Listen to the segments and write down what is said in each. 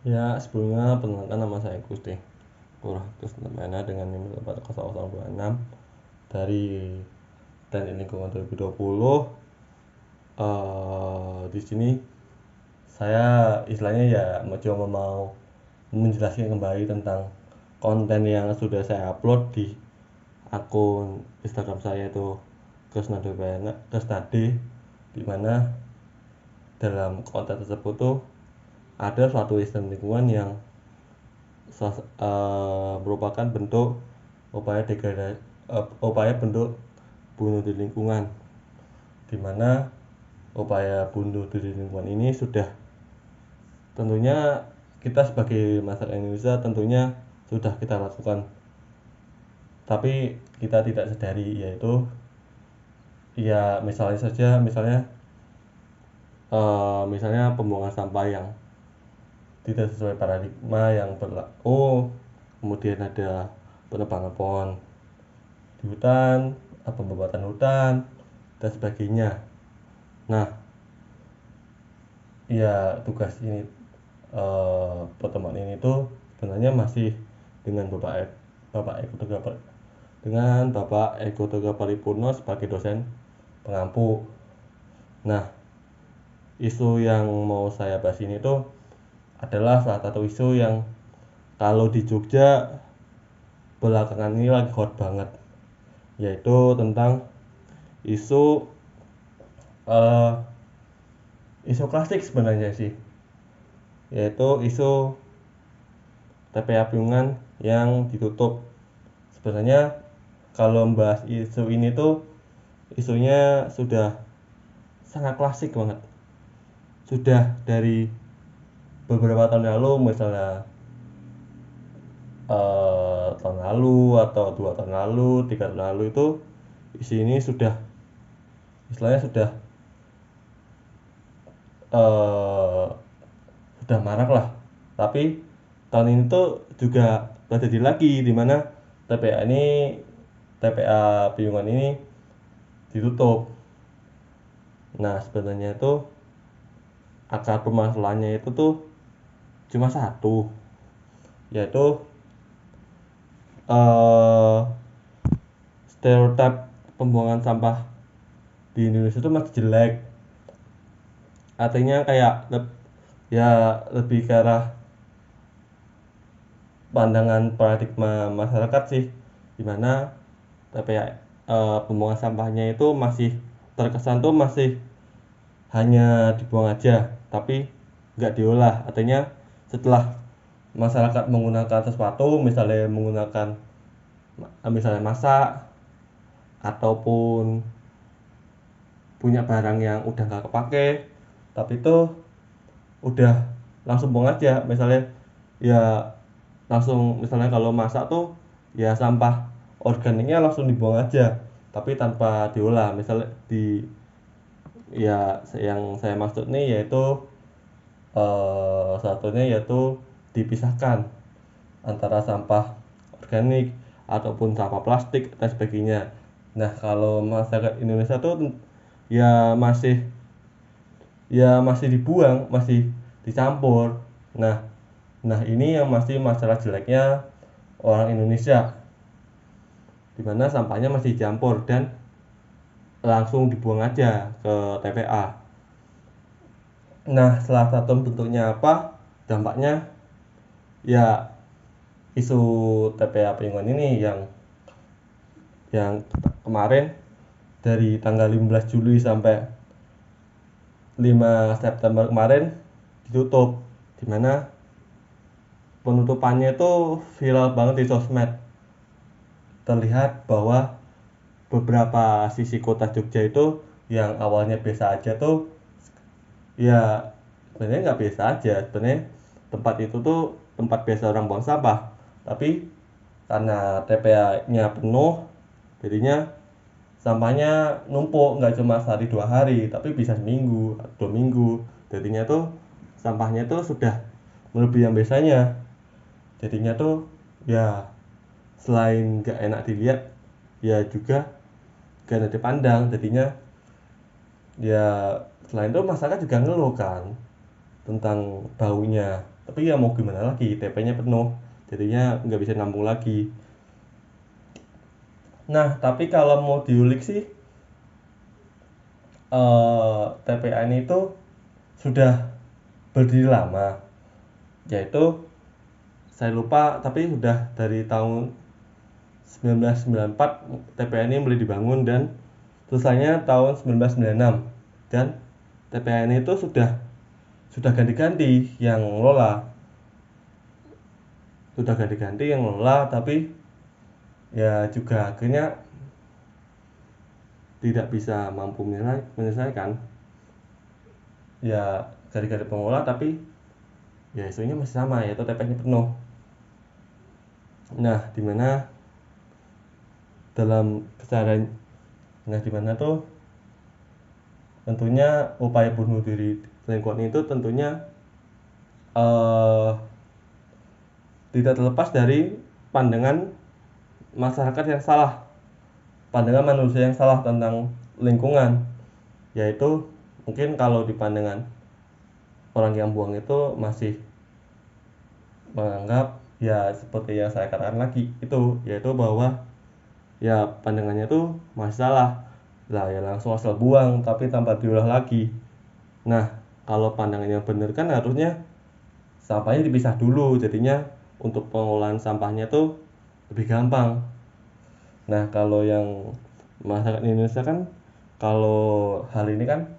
Ya, sebelumnya perkenalkan nama saya Gusti Kurah Kusnamana dengan NIM 40026 dari Teknik Lingkungan 2020. Di sini saya istilahnya ya coba mau menjelaskan kembali tentang konten yang sudah saya upload di akun Instagram saya itu Kusnade, di mana dalam konten tersebut tuh ada suatu istilah lingkungan yang merupakan bentuk upaya degradasi, upaya bentuk bunuh diri lingkungan, di mana upaya bunuh diri lingkungan ini sudah tentunya kita sebagai masyarakat Indonesia tentunya sudah kita lakukan, tapi kita tidak sadari, yaitu ya misalnya pembuangan sampah yang tidak sesuai paradigma yang berlaku, kemudian ada penebangan pohon di hutan, pembabatan hutan, dan sebagainya. Nah, ya tugas ini, pertemuan ini tuh sebenarnya masih dengan Bapak Eko Tegar dengan Bapak Eko Tegar Paripurno sebagai dosen pengampu. Nah, isu yang mau saya bahas ini tuh adalah salah satu isu yang kalau di Jogja belakangan ini lagi hot banget, yaitu tentang isu eh, isu klasik sebenarnya sih, yaitu isu TPA Piungan yang ditutup. Sebenarnya kalau membahas isu ini tuh isunya sudah sangat klasik banget, sudah dari beberapa tahun lalu, misalnya tahun lalu atau 2 tahun lalu, 3 tahun lalu itu isu ini istilahnya eh, sudah marak lah. Tapi tahun ini tuh juga terjadi lagi, di mana TPA ini TPA Piungan ini ditutup. Nah, sebenarnya itu akar permasalahannya itu tuh cuma satu, yaitu eh stereotip pembuangan sampah di Indonesia itu masih jelek. Artinya kayak ya lebih ke arah pandangan paradigma masyarakat sih, dimana TPA, pembuangan sampahnya itu masih terkesan tuh masih hanya dibuang aja, tapi nggak diolah. Artinya setelah masyarakat menggunakan sesuatu, misalnya masak ataupun punya barang yang udah nggak kepake, tapi itu udah langsung buang aja. Misalnya kalau masak tuh ya sampah organiknya langsung dibuang aja, tapi tanpa diolah. Misalnya yang saya maksud nih yaitu satunya yaitu dipisahkan antara sampah organik ataupun sampah plastik dan sebagainya. Nah, kalau masyarakat Indonesia tuh ya masih dibuang, masih dicampur. Nah, ini yang masih masalah jeleknya orang Indonesia, di mana sampahnya masih dicampur dan langsung dibuang aja ke TPA. Nah, salah satu bentuknya apa? Dampaknya ya isu TPA Piungan ini yang kemarin dari tanggal 15 Juli sampai 5 September kemarin ditutup, di mana penutupannya itu viral banget di sosmed. Terlihat bahwa beberapa sisi kota Jogja itu yang awalnya biasa aja tuh ya sebenarnya nggak biasa aja. Sebenarnya tempat itu tuh tempat biasa orang buang sampah, tapi karena TPA-nya penuh, jadinya sampahnya numpuk, nggak cuma sehari 2 hari, tapi bisa seminggu 2 minggu. Jadinya tuh sampahnya tuh sudah melebihi yang biasanya. Jadinya tuh ya selain nggak enak dilihat, ya juga gak enak dipandang. Jadinya ya selain itu masyarakat juga ngeluh kan, tentang baunya. Tapi ya mau gimana lagi, TP-nya penuh, jadinya nggak bisa nampung lagi. Nah, tapi kalau mau diulik sih, TPA ini itu sudah berdiri lama, yaitu saya lupa, tapi sudah dari tahun 1994 TPA ini mulai dibangun dan selesainya tahun 1996. Dan TPA ini itu sudah ganti-ganti yang ngelola, tapi ya juga akhirnya tidak bisa mampu menyelesaikan. Ya ganti-ganti pengelola, tapi ya isunya masih sama, yaitu TPS-nya penuh. Nah, dimana dalam kesadaran, dimana tuh tentunya upaya bunuh diri lingkungan itu tentunya eh, tidak terlepas dari pandangan masyarakat yang salah, pandangan manusia yang salah tentang lingkungan, yaitu mungkin kalau di pandangan orang yang buang itu masih menganggap ya seperti yang saya katakan lagi itu, yaitu bahwa ya pandangannya tuh masalah lah, ya langsung asal buang tapi tanpa diolah lagi. Nah, kalau pandangannya benar kan harusnya sampahnya dipisah dulu, jadinya untuk pengolahan sampahnya tuh lebih gampang. Nah, kalau yang masyarakat Indonesia kan, kalau hal ini kan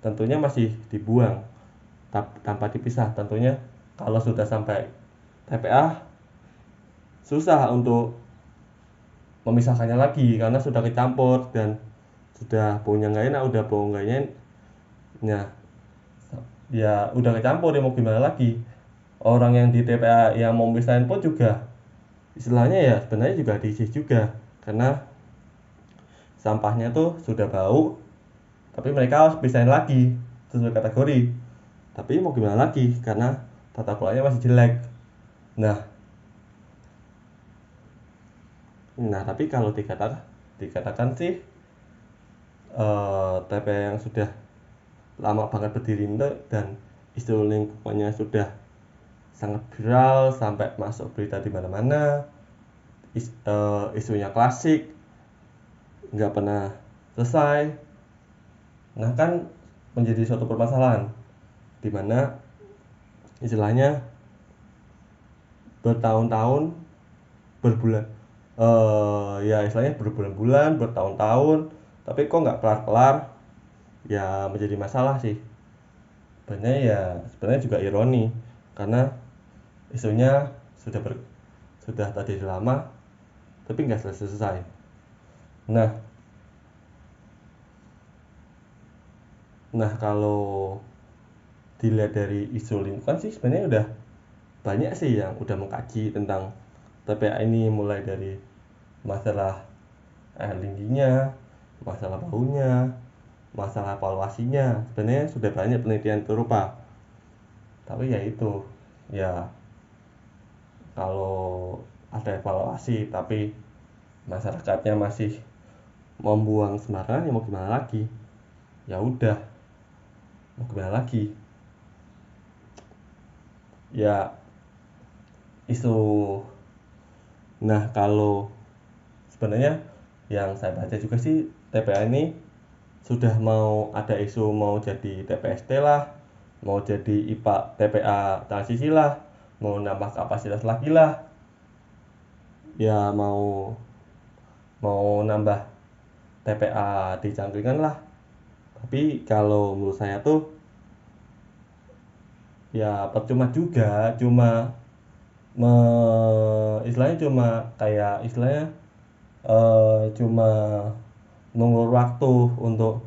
tentunya masih dibuang tanpa dipisah. Tentunya kalau sudah sampai TPA susah untuk memisahkannya lagi karena sudah kecampur dan sudah baunya nggak enak, udah bau nggak enak, ya udah kecampur, ya mau gimana lagi. Orang yang di TPA yang mau misahin pun juga istilahnya ya sebenarnya juga diisi juga, karena sampahnya tuh sudah bau tapi mereka harus pisahin lagi sesuai kategori, tapi mau gimana lagi karena tata kelolanya masih jelek. Nah nah tapi kalau dikatakan sih, TPA yang sudah lama banget berdiri itu dan isu lingkungannya sudah sangat viral sampai masuk berita di mana-mana. Isunya klasik, nggak pernah selesai. Nah kan menjadi suatu permasalahan di mana istilahnya bertahun-tahun, berbulan, ya istilahnya berbulan-bulan, bertahun-tahun, tapi kok nggak kelar-kelar, ya menjadi masalah sih. Sebenarnya juga ironi karena isunya sudah tadi lama tapi nggak selesai. Nah, kalau dilihat dari isu lingkungan sih sebenarnya udah banyak sih yang udah mengkaji tentang TPA ini, mulai dari masalah air lingginya, masalah baunya, masalah evaluasinya. Sebenarnya sudah banyak penelitian serupa. Tapi ya itu, ya kalau ada evaluasi tapi masyarakatnya masih membuang sembarangan, ya mau gimana lagi. Ya udah, mau gimana lagi. Ya isu. Nah, kalau sebenarnya yang saya baca juga sih, TPA ini sudah mau ada isu mau jadi TPST lah, mau jadi IPA TPA transisi lah, mau nambah kapasitas lagi lah, ya mau nambah TPA di Cangkringan lah. Tapi kalau menurut saya tuh ya percuma juga, istilahnya cuma kayak istilahnya cuma nunggu waktu untuk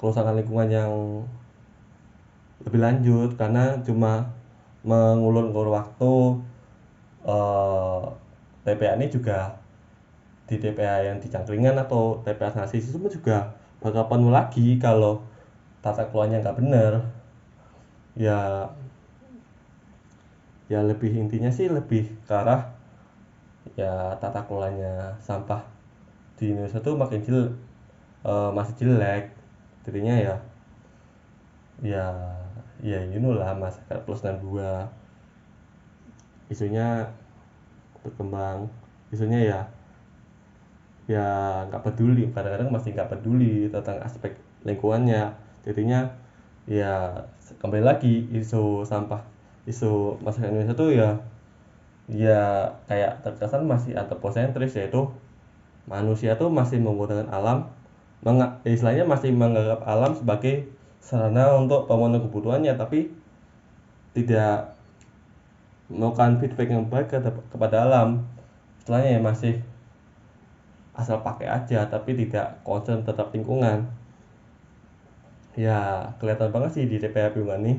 kerusakan lingkungan yang lebih lanjut, karena cuma mengulur-ngulur waktu. TPA ini juga di TPA yang di Cangkringan atau TPA transisi itu juga bakal penuh lagi kalau tata kelolanya nggak bener. Ya lebih intinya sih lebih ke arah ya tata kelolanya sampah di Indonesia tuh masih jelek. Jadinya ya ya lah masyarakat plus 62 isunya berkembang, isunya ya nggak peduli, kadang-kadang masih nggak peduli tentang aspek lingkungannya. Jadinya ya kembali lagi isu sampah, isu masyarakat Indonesia tuh ya kayak terkesan masih antroposentris, yaitu manusia tuh masih menggunakan alam, istilahnya masih menganggap alam sebagai sarana untuk pemenuhan kebutuhannya, tapi tidak melakukan feedback yang baik kepada alam. Istilahnya ya masih asal pakai aja tapi tidak concern tetap lingkungan. Ya kelihatan banget sih di TPA Piungan nih,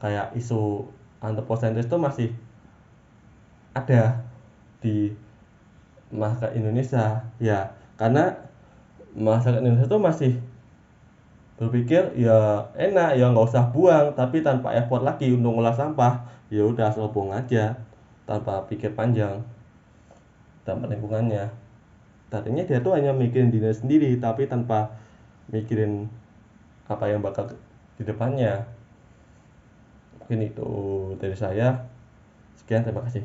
kayak isu antroposentris itu masih ada di masyarakat Indonesia. Ya karena masyarakat Indonesia tuh masih berpikir ya enak, ya nggak usah buang, tapi tanpa effort lagi untuk ngolah sampah, ya udah asal buang aja tanpa pikir panjang dampak lingkungannya. Tadinya dia tuh hanya mikirin diri sendiri tapi tanpa mikirin apa yang bakal di depannya. Mungkin itu dari saya. Sekian, terima kasih.